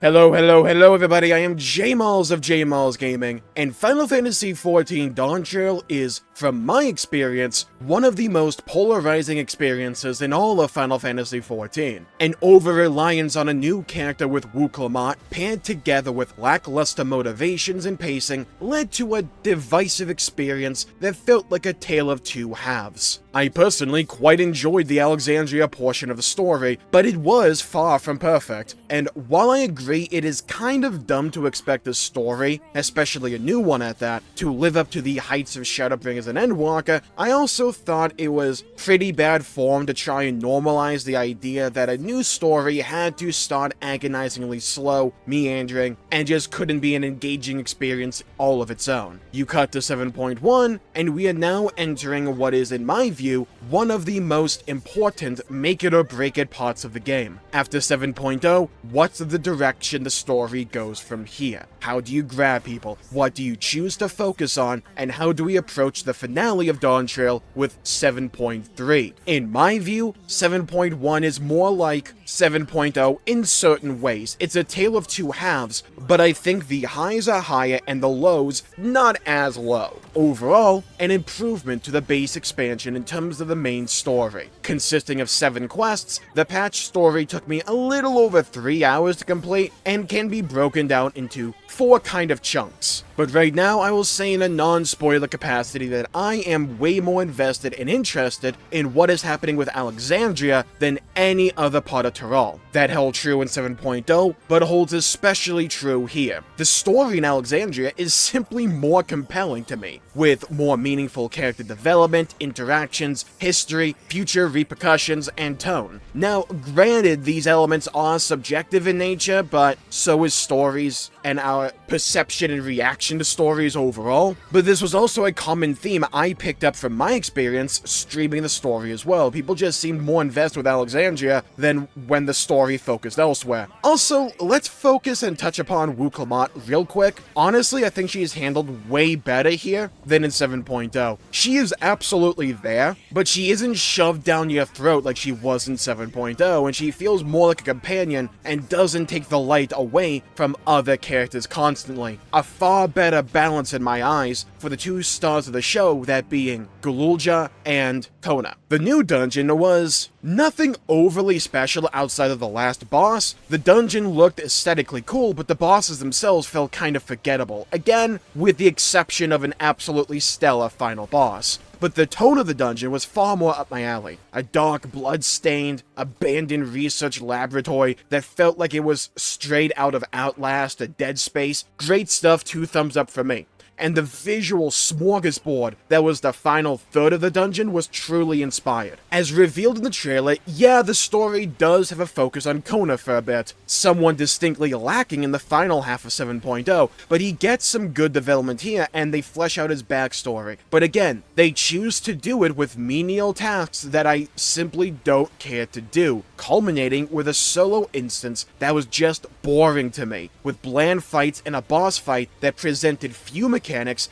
Hello everybody, I am Jmulls of Jmulls Gaming, and Final Fantasy XIV Dawntrail is, from my experience, one of the most polarizing experiences in all of Final Fantasy XIV. An over-reliance on a new character with Walkthroughs paired together with lackluster motivations and pacing led to a divisive experience that felt like a tale of two halves. I personally quite enjoyed the Alexandria portion of the story, but it was far from perfect, and while I agree it is kind of dumb to expect a story, especially a new one at that, to live up to the heights of Shadowbringers and Endwalker, I also thought it was pretty bad form to try and normalize the idea that a new story had to start agonizingly slow, meandering, and just couldn't be an engaging experience all of its own. You cut to 7.1, and we are now entering what is, in my view, one of the most important make-it-or-break-it parts of the game. After 7.0, what's the direction the story goes from here? How do you grab people? What do you choose to focus on? And how do we approach the finale of Dawntrail with 7.3? In my view, 7.1 is more like 7.0 in certain ways. It's a tale of two halves, but I think the highs are higher and the lows not as low. Overall, an improvement to the base expansion in terms of the main story. Consisting of 7 quests, the patch story took me a little over 3 hours to complete and can be broken down into 4 kind of chunks. But right now, I will say in a non-spoiler capacity that I am way more invested and interested in what is happening with Alexandria than any other part of Tyrol. That held true in 7.0, but holds especially true here. The story in Alexandria is simply more compelling to me, with more meaningful character development, interactions, history, future repercussions, and tone. Now, granted, these elements are subjective in nature, but so is stories and our perception and reaction to stories overall. But this was also a common theme I picked up from my experience streaming the story as well. People just seemed more invested with Alexandria than when the story focused elsewhere. Also, let's focus and touch upon Walkthroughs real quick. Honestly, I think she is handled way better here than in 7.0. She is absolutely there, but she isn't shoved down your throat like she was in 7.0, and she feels more like a companion and doesn't take the light away from other characters constantly. A far better balance in my eyes for the 2 stars of the show, that being Gululja and Kona. The new dungeon was nothing overly special outside of the last boss. The dungeon looked aesthetically cool, but the bosses themselves felt kind of forgettable, again with the exception of an absolutely stellar final boss. But the tone of the dungeon was far more up my alley. A dark, blood-stained, abandoned research laboratory that felt like it was straight out of Outlast, a Dead Space. Great stuff, 2 thumbs up for me. And the visual smorgasbord that was the final third of the dungeon was truly inspired. As revealed in the trailer, yeah, the story does have a focus on Kona for a bit, someone distinctly lacking in the final half of 7.0, but he gets some good development here and they flesh out his backstory. But again, they choose to do it with menial tasks that I simply don't care to do, culminating with a solo instance that was just boring to me, with bland fights and a boss fight that presented few mechanics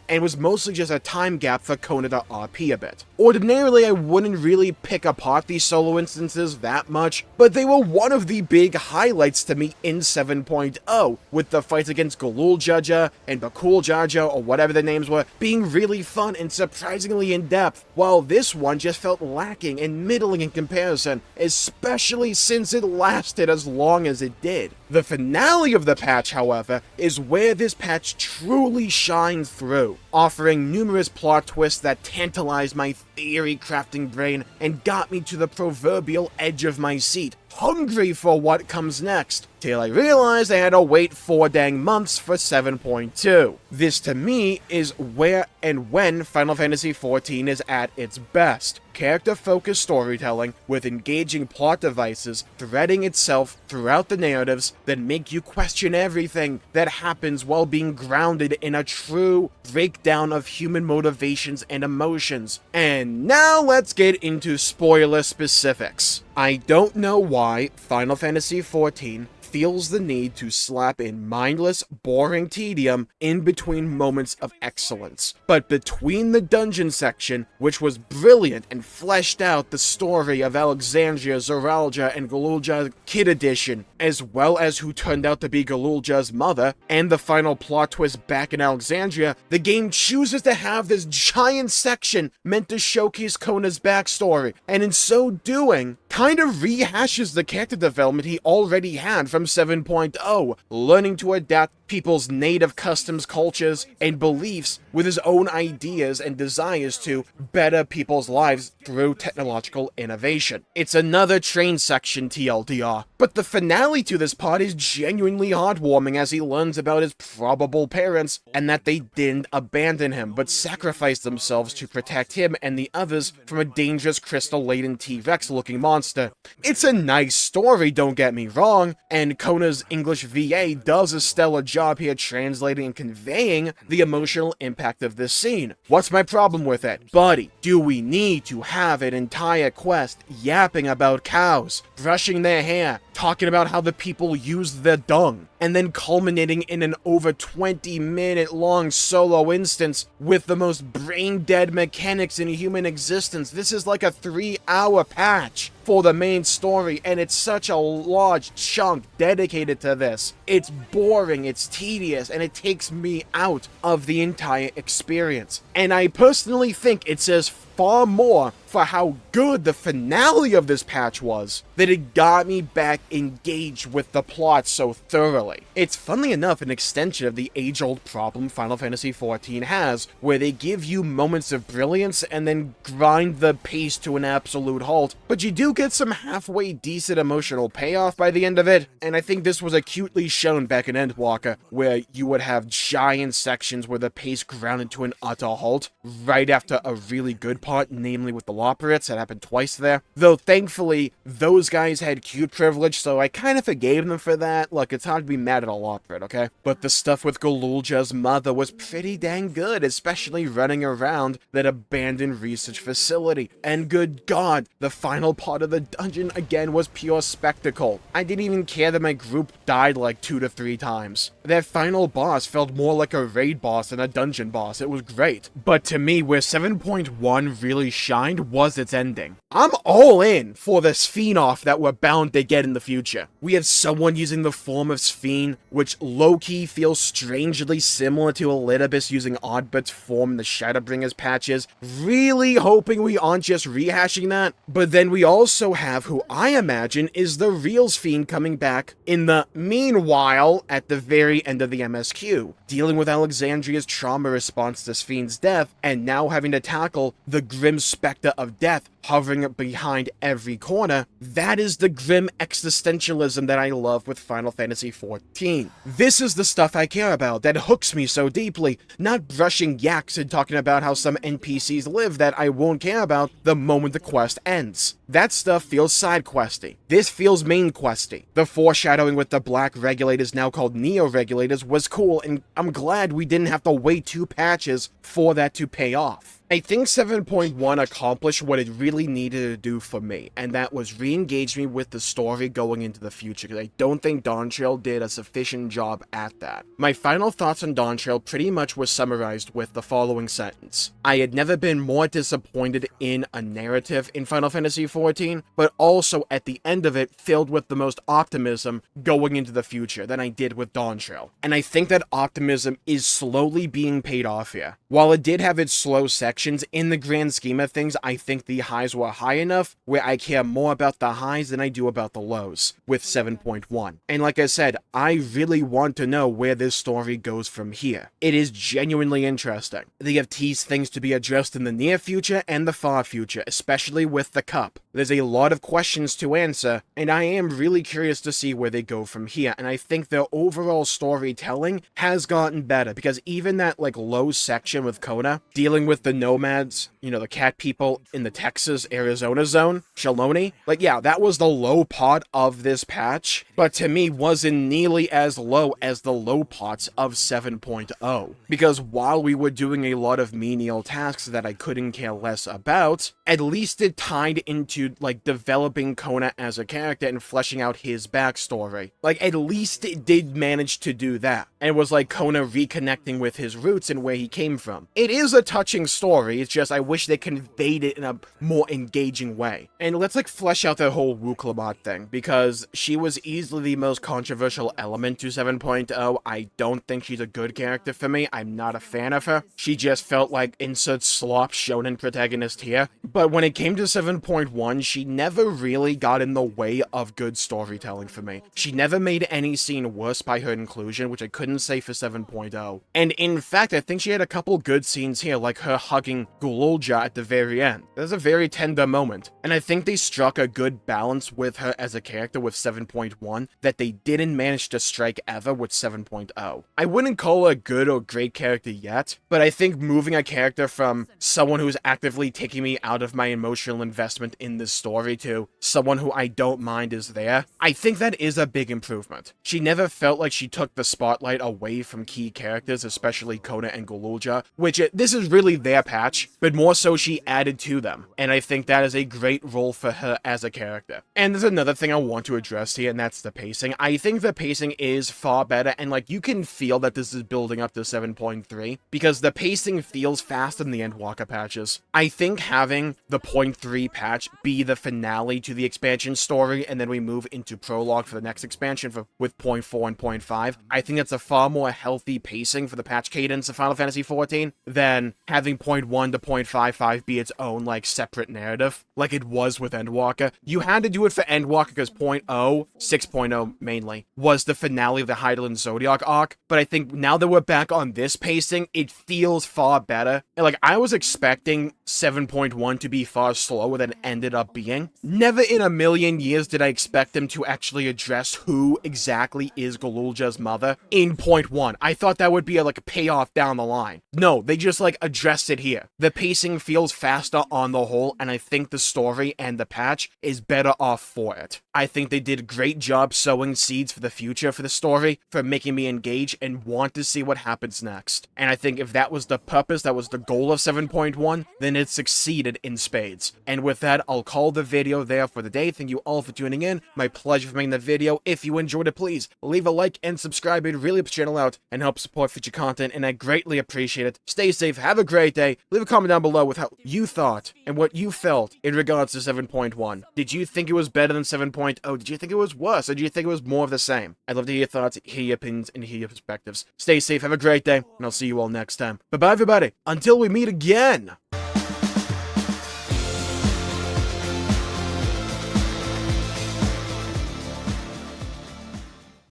and was mostly just a time gap for Kona to RP a bit. Ordinarily, I wouldn't really pick apart these solo instances that much, but they were one of the big highlights to me in 7.0, with the fights against Gululja and Bakuljaja, or whatever their names were, being really fun and surprisingly in-depth, while this one just felt lacking and middling in comparison, especially since it lasted as long as it did. The finale of the patch, however, is where this patch truly shines through, offering numerous plot twists that tantalized my theory-crafting brain and got me to the proverbial edge of my seat, hungry for what comes next, till I realized I had to wait 4 dang months for 7.2. This to me is where and when Final Fantasy XIV is at its best. Character-focused storytelling with engaging plot devices threading itself throughout the narratives that make you question everything that happens while being grounded in a true breakdown of human motivations and emotions. And now let's get into spoiler specifics. I don't know why Final Fantasy XIV feels the need to slap in mindless, boring tedium in between moments of excellence. But between the dungeon section, which was brilliant and fleshed out the story of Alexandria, Zoralja, and Galulja Kid Edition, as well as who turned out to be Galulja's mother, and the final plot twist back in Alexandria, the game chooses to have this giant section meant to showcase Kona's backstory, and in so doing, kind of rehashes the character development he already had from 7.0, learning to adapt people's native customs, cultures, and beliefs with his own ideas and desires to better people's lives through technological innovation. It's another train section TLDR, but the finale to this part is genuinely heartwarming as he learns about his probable parents and that they didn't abandon him, but sacrificed themselves to protect him and the others from a dangerous crystal-laden T-Rex looking monster. It's a nice story, don't get me wrong, and Kona's English VA does a stellar job here translating and conveying the emotional impact of this scene. What's my problem with it? Buddy, do we need to have an entire quest yapping about cows, brushing their hair, talking about how the people use their dung, and then culminating in an over 20-minute long solo instance with the most brain-dead mechanics in human existence? This is like a 3-hour patch for the main story, and it's such a large chunk dedicated to this. It's boring, it's tedious, and it takes me out of the entire experience. And I personally think it says far more for how good the finale of this patch was, that it got me back engaged with the plot so thoroughly. It's funnily enough an extension of the age-old problem Final Fantasy XIV has, where they give you moments of brilliance and then grind the pace to an absolute halt, but you do get some halfway decent emotional payoff by the end of it, and I think this was acutely shown back in Endwalker, where you would have giant sections where the pace grounded to an utter halt right after a really good part, namely with the Loperates. That happened twice there. Though thankfully, those guys had cute privilege, so I kind of forgave them for that. Look, it's hard to be mad at a Loperate, okay? But the stuff with Galulja's mother was pretty dang good, especially running around that abandoned research facility. And good God, the final part of the dungeon again was pure spectacle. I didn't even care that my group died like 2 to 3 times. That final boss felt more like a raid boss than a dungeon boss. It was great. But to me, where 7.1 really shined was its ending. I'm all in for the Sphene-off that we're bound to get in the future. We have someone using the form of Sphene, which low-key feels strangely similar to Elidibus using Oddbit's form in the Shadowbringers patches, really hoping we aren't just rehashing that. But then we also have who I imagine is the real Sphene coming back in the meanwhile at the very end of the MSQ, dealing with Alexandria's trauma response to Sphene's death, and now having to tackle the grim specter of death hovering behind every corner. That is the grim existentialism that I love with Final Fantasy XIV. This is the stuff I care about, that hooks me so deeply, not brushing yaks and talking about how some NPCs live that I won't care about the moment the quest ends. That stuff feels side questy. This feels main questy. The foreshadowing with the black regulators, now called Neo regulators, was cool, and I'm glad we didn't have to wait 2 patches for that to pay off. I think 7.1 accomplished what it really needed to do for me, and that was re-engage me with the story going into the future, because I don't think Dawntrail did a sufficient job at that. My final thoughts on Dawntrail pretty much were summarized with the following sentence. I had never been more disappointed in a narrative in Final Fantasy XIV, but also at the end of it filled with the most optimism going into the future than I did with Dawntrail. And I think that optimism is slowly being paid off here. While it did have its slow sections, in the grand scheme of things, I think the highs were high enough where I care more about the highs than I do about the lows with 7.1. And like I said, I really want to know where this story goes from here. It is genuinely interesting. They have teased things to be addressed in the near future and the far future, especially with the cup. There's a lot of questions to answer, and I am really curious to see where they go from here, and I think their overall storytelling has gotten better, because even that low section with Kona, dealing with the nomads, the cat people in the Texas, Arizona zone, Shaloni, yeah, that was the low part of this patch, but to me wasn't nearly as low as the low parts of 7.0, because while we were doing a lot of menial tasks that I couldn't care less about, at least it tied into to, like, developing Kona as a character and fleshing out his backstory. Like, at least it did manage to do that. And it was like Kona reconnecting with his roots and where he came from. It is a touching story, it's just I wish they conveyed it in a more engaging way. And let's, like, flesh out the whole Wuklabat thing, because she was easily the most controversial element to 7.0. I don't think she's a good character for me. I'm not a fan of her. She just felt like insert slop shonen protagonist here. But when it came to 7.1, she never really got in the way of good storytelling for me. She never made any scene worse by her inclusion, which I couldn't say for 7.0. And in fact, I think she had a couple good scenes here, like her hugging Gululja at the very end. That's a very tender moment. And I think they struck a good balance with her as a character with 7.1 that they didn't manage to strike ever with 7.0. I wouldn't call her a good or great character yet, but I think moving a character from someone who's actively taking me out of my emotional investment in this story to someone who I don't mind is there, I think that is a big improvement. She never felt like she took the spotlight away from key characters, especially Kona and Gululja, which this is really their patch, but more so she added to them, and I think that is a great role for her as a character. And there's another thing I want to address here, and that's the pacing. I think the pacing is far better, and like you can feel that this is building up to 7.3, because the pacing feels faster than the Endwalker patches. I think having the 0.3 patch be the finale to the expansion story, and then we move into prologue for the next expansion with 0.4 and 0.5, I think that's a far more healthy pacing for the patch cadence of Final Fantasy XIV than having 0.1 to 0.55 be its own, like, separate narrative, like it was with Endwalker. You had to do it for Endwalker because 0.0, 6.0 mainly, was the finale of the Heidelin Zodiac arc, but I think now that we're back on this pacing, it feels far better. And, like, I was expecting 7.1 to be far slower than it ended up being. Never in a million years did I expect them to actually address who exactly is Gululja's mother in 0.1. I thought that would be a payoff down the line. No, they just, like, addressed it here. The pacing feels faster on the whole, and I think the story and the patch is better off for it. I think they did a great job sowing seeds for the future for the story, for making me engage and want to see what happens next. And I think if that was the purpose, that was the goal of 7.1, then it succeeded in spades. And with that, I'll call the video there for the day. Thank you all for tuning in. My pleasure for making the video. If you enjoyed it, please leave a like and subscribe. It really helps the channel out and helps support future content, and I greatly appreciate it. Stay safe, have a great day. Leave a comment down below with how you thought and what you felt in regards to 7.1. Did you think it was better than 7.0? Did you think it was worse? Or did you think it was more of the same? I'd love to hear your thoughts, hear your opinions, and hear your perspectives. Stay safe, have a great day, and I'll see you all next time. Bye-bye, everybody. Until we meet again!